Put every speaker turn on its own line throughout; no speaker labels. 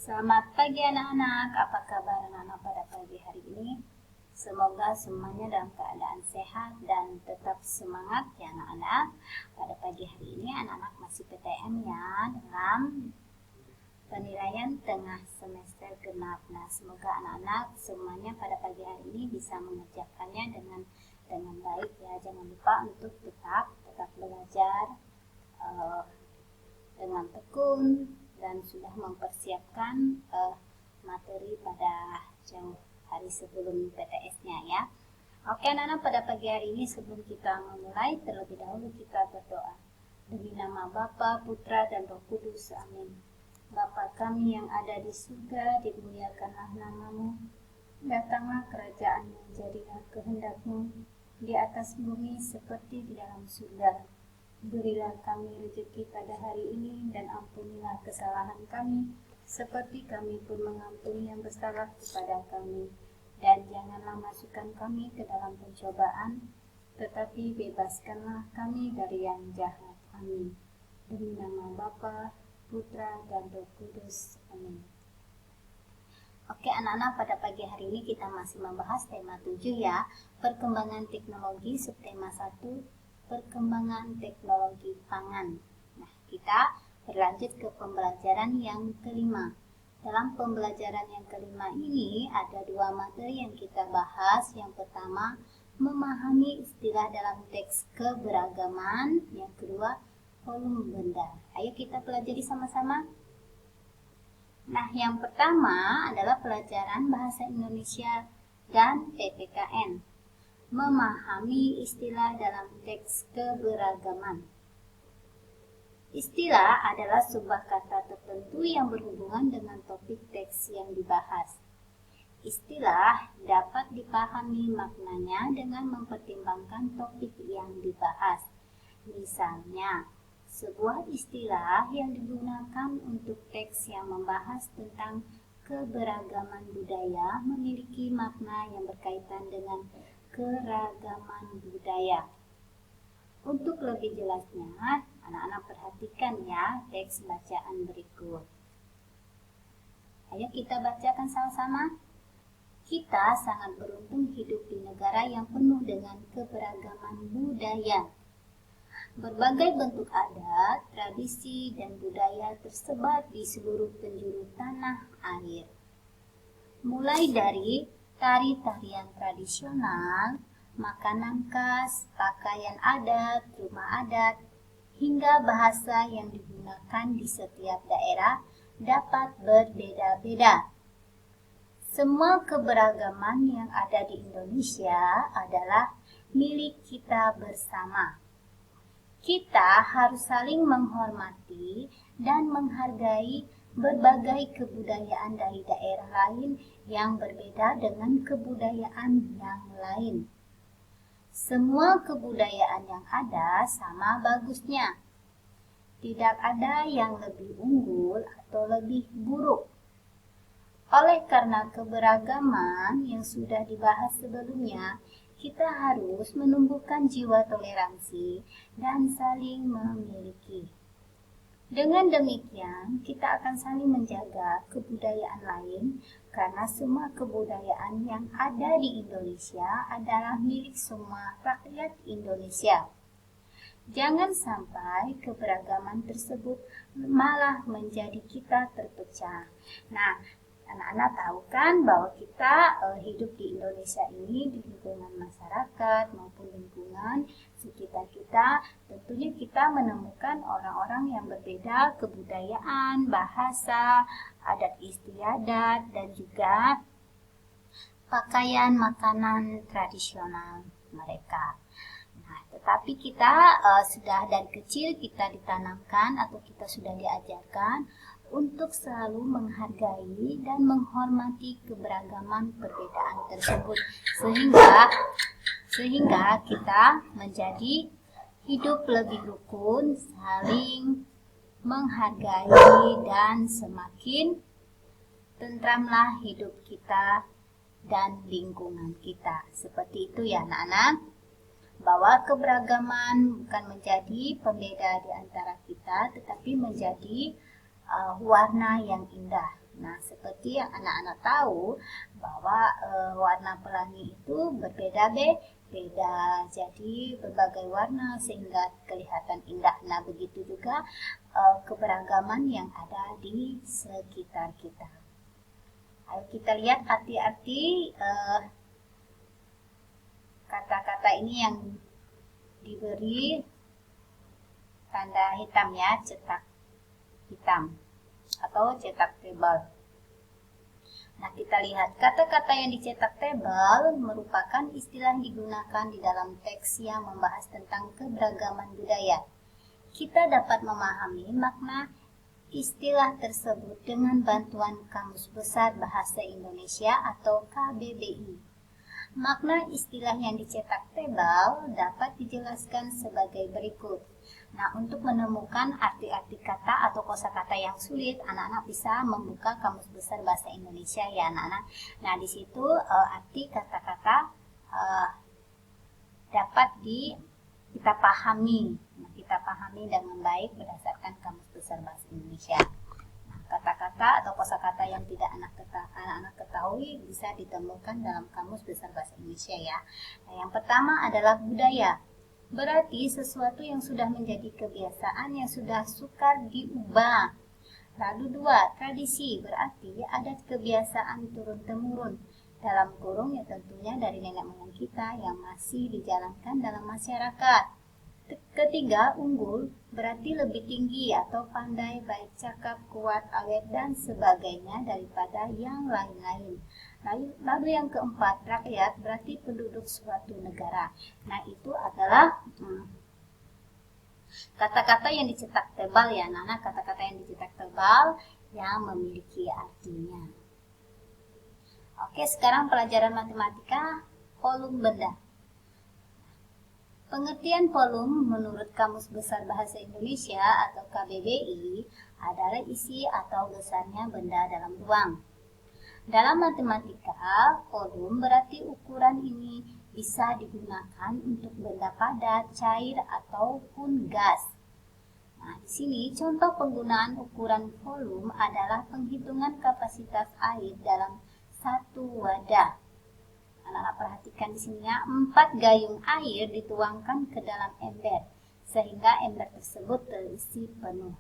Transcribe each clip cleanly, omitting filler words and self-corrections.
Selamat pagi anak-anak, apa kabar anak-anak pada pagi hari ini? Semoga semuanya dalam keadaan sehat dan tetap semangat ya anak-anak. Pada pagi hari ini anak-anak masih PTM ya dalam penilaian tengah semester genap. Nah, semoga anak-anak semuanya pada pagi hari ini bisa mengerjakannya dengan baik ya. Jangan lupa untuk tetap belajar dengan tekun dan sudah mempersiapkan materi pada jauh hari sebelum PTS-nya ya. Oke anak-anak, pada pagi hari ini sebelum kita memulai, terlebih dahulu kita berdoa. Demi nama Bapa, Putra, dan Roh Kudus, amin. Bapa kami yang ada di surga, dimuliakanlah namamu. Datanglah kerajaanmu, jadilah kehendak-mu di atas bumi seperti di dalam surga. Berilah kami rezeki pada hari ini dan ampunilah kesalahan kami seperti kami pun mengampuni yang bersalah kepada kami. Dan janganlah masukkan kami ke dalam pencobaan, tetapi bebaskanlah kami dari yang jahat. Amin. Demi nama Bapa, Putra, dan Roh Kudus. Amin. Oke anak-anak, pada pagi hari ini kita masih membahas tema 7 ya, perkembangan teknologi, subtema 1, perkembangan teknologi pangan. Nah, kita berlanjut ke pembelajaran yang kelima. Dalam pembelajaran yang kelima ini ada 2 materi yang kita bahas. Yang pertama, memahami istilah dalam teks keberagaman. Yang kedua, volume benda. Ayo kita pelajari sama-sama. Nah, yang pertama adalah pelajaran bahasa Indonesia dan PPKN. Memahami istilah dalam teks keberagaman. Istilah adalah sebuah kata tertentu yang berhubungan dengan topik teks yang dibahas. Istilah dapat dipahami maknanya dengan mempertimbangkan topik yang dibahas. Misalnya, sebuah istilah yang digunakan untuk teks yang membahas tentang keberagaman budaya memiliki makna yang berkaitan dengan keragaman budaya. Untuk lebih jelasnya, anak-anak perhatikan ya teks bacaan berikut. Ayo kita bacakan sama-sama. Kita sangat beruntung hidup di negara yang penuh dengan keberagaman budaya. Berbagai bentuk adat, tradisi, dan budaya tersebar di seluruh penjuru tanah air. Mulai dari tari-tarian tradisional, makanan khas, pakaian adat, rumah adat, hingga bahasa yang digunakan di setiap daerah dapat berbeda-beda. Semua keberagaman yang ada di Indonesia adalah milik kita bersama. Kita harus saling menghormati dan menghargai berbagai kebudayaan dari daerah lain yang berbeda dengan kebudayaan yang lain. Semua kebudayaan yang ada sama bagusnya. Tidak ada yang lebih unggul atau lebih buruk. Oleh karena keberagaman yang sudah dibahas sebelumnya, kita harus menumbuhkan jiwa toleransi dan saling memiliki. Dengan demikian, kita akan saling menjaga kebudayaan lain karena semua kebudayaan yang ada di Indonesia adalah milik semua rakyat Indonesia. Jangan sampai keberagaman tersebut malah menjadi kita terpecah. Nah, anak-anak tahu kan bahwa kita hidup di Indonesia ini di lingkungan masyarakat maupun lingkungan sekitar kita. Tentunya kita menemukan orang-orang yang berbeda kebudayaan, bahasa, adat istiadat, dan juga pakaian makanan tradisional mereka. Nah, tetapi kita sudah dari kecil kita ditanamkan atau kita sudah diajarkan untuk selalu menghargai dan menghormati keberagaman perbedaan tersebut sehingga kita menjadi hidup lebih rukun, saling menghargai, dan semakin tentramlah hidup kita dan lingkungan kita. Seperti itu ya anak-anak, bahwa keberagaman bukan menjadi pembeda di antara kita, tetapi menjadi warna yang indah. Nah, seperti yang anak-anak tahu bahwa warna pelangi itu berbeda-beda, jadi berbagai warna sehingga kelihatan indah. Nah, begitu juga keberagaman yang ada di sekitar kita. Ayo kita lihat arti-arti kata-kata ini yang diberi tanda hitam ya, cetak hitam atau cetak tebal. Nah, kita lihat kata-kata yang dicetak tebal merupakan istilah yang digunakan di dalam teks yang membahas tentang keberagaman budaya. Kita dapat memahami makna istilah tersebut dengan bantuan Kamus Besar Bahasa Indonesia atau KBBI. Makna istilah yang dicetak tebal dapat dijelaskan sebagai berikut. Nah, untuk menemukan arti-arti kata atau kosakata yang sulit, anak-anak bisa membuka Kamus Besar Bahasa Indonesia ya anak-anak. Nah, di situ arti kata-kata dapat kita pahami. Nah, kita pahami dengan baik berdasarkan Kamus Besar Bahasa Indonesia. Nah, kata-kata atau kosakata yang tidak anak-anak ketahui bisa ditemukan dalam Kamus Besar Bahasa Indonesia ya. Nah, yang pertama adalah budaya. Berarti sesuatu yang sudah menjadi kebiasaan yang sudah sukar diubah. Lalu dua, tradisi berarti ada kebiasaan turun-temurun dalam kurung ya tentunya dari nenek moyang kita yang masih dijalankan dalam masyarakat. Ketiga, unggul berarti lebih tinggi atau pandai, baik cakap, kuat, awet dan sebagainya daripada yang lain-lain. Lalu yang keempat, rakyat berarti penduduk suatu negara. Nah, itu adalah kata-kata yang dicetak tebal ya, Nana, kata-kata yang dicetak tebal yang memiliki artinya. Oke, sekarang pelajaran matematika, volume benda. Pengertian volume menurut Kamus Besar Bahasa Indonesia atau KBBI adalah isi atau besarnya benda dalam ruang. Dalam matematika, volume berarti ukuran ini bisa digunakan untuk benda padat, cair, ataupun gas. Nah, di sini contoh penggunaan ukuran volume adalah penghitungan kapasitas air dalam satu wadah. Anak-anak perhatikan di sini ya, 4 gayung air dituangkan ke dalam ember, sehingga ember tersebut terisi penuh.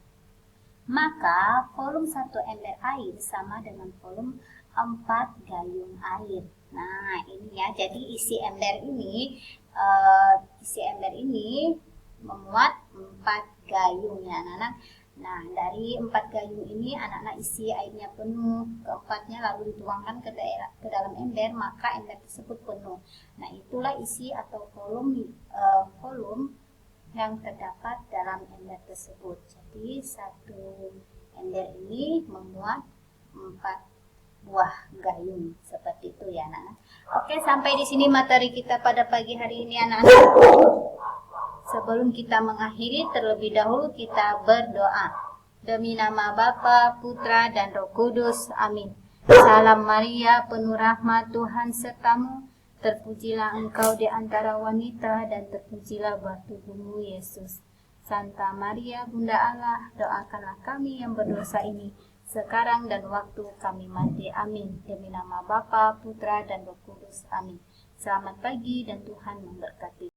Maka volume satu ember air sama dengan volume 4 gayung air. Nah, ini ya, jadi isi ember ini memuat 4 gayung ya anak-anak. Nah, dari 4 gayung ini anak-anak isi airnya penuh, keempatnya lalu dituangkan ke dalam ember, maka ember tersebut penuh. Nah, itulah isi atau volume yang terdapat dalam ember tersebut. Jadi satu ember ini memuat 4 buah gayung seperti itu ya anak-anak. Oke, sampai di sini materi kita pada pagi hari ini anak-anak. Sebelum kita mengakhiri, terlebih dahulu kita berdoa. Demi nama Bapa, Putra, dan Roh Kudus. Amin. Salam Maria, penuh rahmat Tuhan sertamu. Terpujilah engkau di antara wanita dan terpujilah buah tubuhmu Yesus. Santa Maria, Bunda Allah, doakanlah kami yang berdosa ini, sekarang dan waktu kami mati. Amin. Demi nama Bapa, Putra, dan Roh Kudus. Amin. Selamat pagi dan Tuhan memberkati.